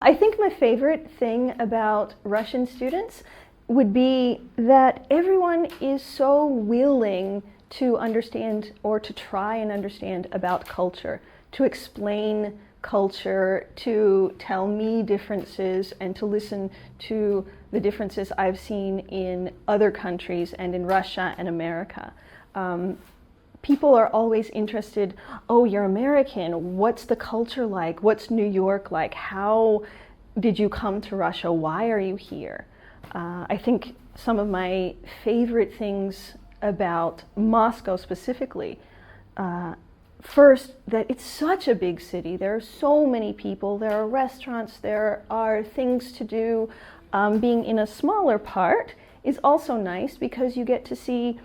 I think my favorite thing about Russian students would be that everyone is so willing to understand or to try and understand about culture, to explain culture, to tell me differences and to listen to the differences I've seen in other countries and in Russia and America. People are always interested, oh, you're American, what's the culture like? What's New York like? How did you come to Russia? Why are you here? I think some of my favorite things about Moscow specifically, first, that it's such a big city. There are so many people, there are restaurants, there are things to do. Being in a smaller part is also nice because you get to see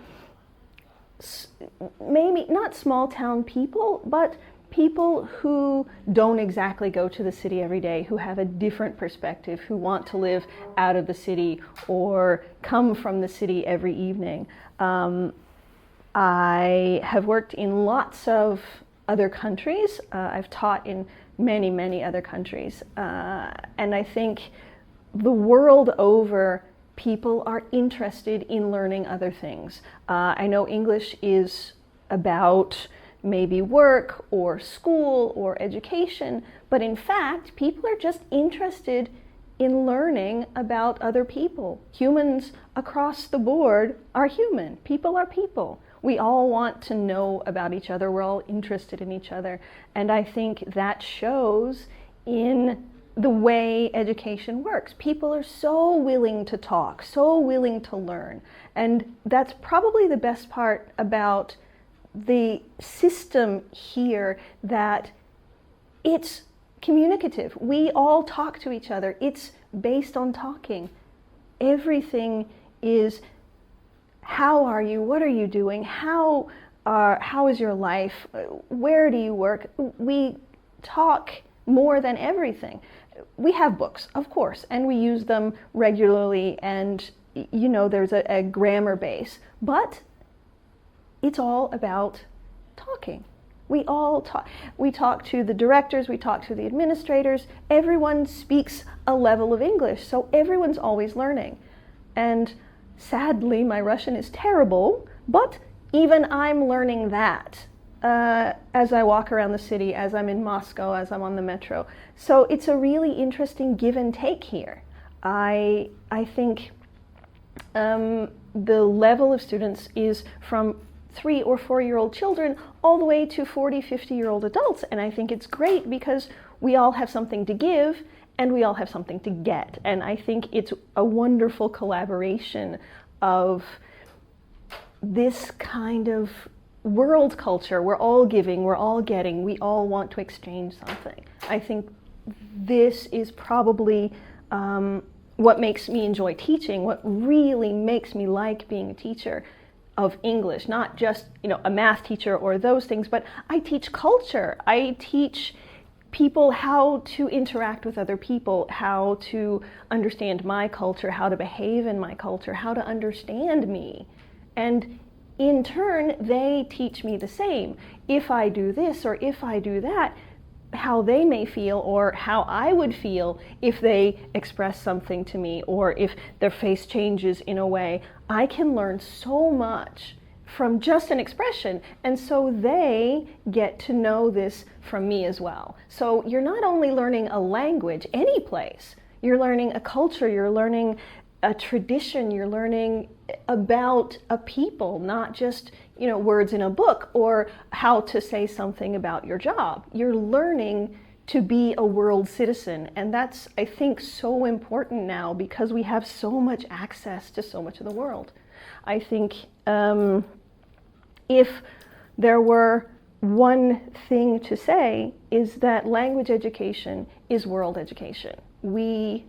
maybe not small town people, but people who don't exactly go to the city every day, who have a different perspective, who want to live out of the city or come from the city every evening. I have worked in lots of other countries. I've taught in many, many other countries. And I think the world over, people are interested in learning other things. I know English is about maybe work or school or education, but in fact, people are just interested in learning about other people. Humans across the board are human. People are people. We all want to know about each other. We're all interested in each other. And I think that shows in the way education works. People are so willing to talk, so willing to learn. And that's probably the best part about the system here, that it's communicative. We all talk to each other. It's based on talking. Everything is, how are you? What are you doing? How is your life? Where do you work? We talk more than everything. We have books, of course, and we use them regularly, and you know, there's a grammar base, but it's all about talking. We all talk. We talk to the directors, we talk to the administrators. Everyone speaks a level of English, so everyone's always learning. And sadly, my Russian is terrible, but even I'm learning that as I walk around the city, as I'm in Moscow, as I'm on the metro. So it's a really interesting give and take here. I think the level of students is from 3 or 4-year-old children all the way to 40, 50-year-old adults. And I think it's great because we all have something to give and we all have something to get. And I think it's a wonderful collaboration of this kind of world culture. We're all giving, we're all getting, we all want to exchange something. I think this is probably what makes me enjoy teaching, what really makes me like being a teacher of English, not just, you know, a math teacher or those things, but I teach culture. I teach people how to interact with other people, how to understand my culture, how to behave in my culture, how to understand me. And in turn, they teach me the same. If I do this or if I do that, how they may feel or how I would feel if they express something to me or if their face changes in a way. I can learn so much from just an expression, and so they get to know this from me as well. So you're not only learning a language any place, you're learning a culture, you're learning a tradition, you're learning about a people, not just, you know, words in a book or how to say something about your job. You're learning to be a world citizen, and that's, I think, so important now because we have so much access to so much of the world. I think if there were one thing to say, is that language education is world education. We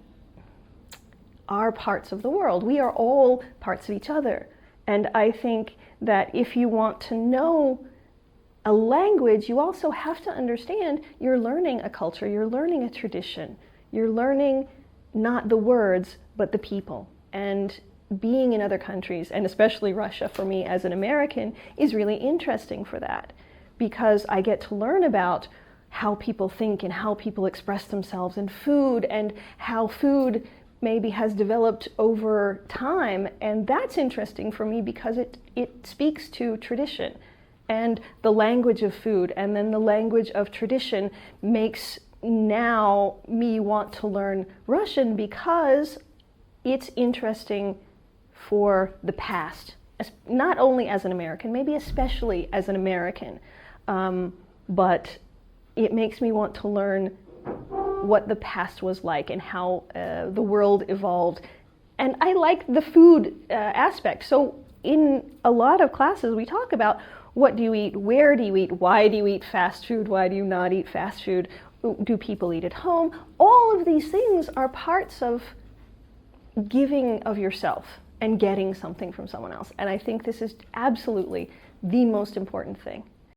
are parts of the world. We are all parts of each other. And I think that if you want to know a language, you also have to understand you're learning a culture, you're learning a tradition, you're learning not the words, but the people. And being in other countries, and especially Russia for me as an American, is really interesting for that, because I get to learn about how people think and how people express themselves in food, and how food maybe has developed over time. And that's interesting for me because it speaks to tradition and the language of food, and then the language of tradition makes now me want to learn Russian because it's interesting for the past, not only as an American, maybe especially as an American, but it makes me want to learn what the past was like and how the world evolved. And I like the food aspect. So in a lot of classes we talk about what do you eat, where do you eat, why do you eat fast food, why do you not eat fast food, do people eat at home? All of these things are parts of giving of yourself and getting something from someone else. And I think this is absolutely the most important thing.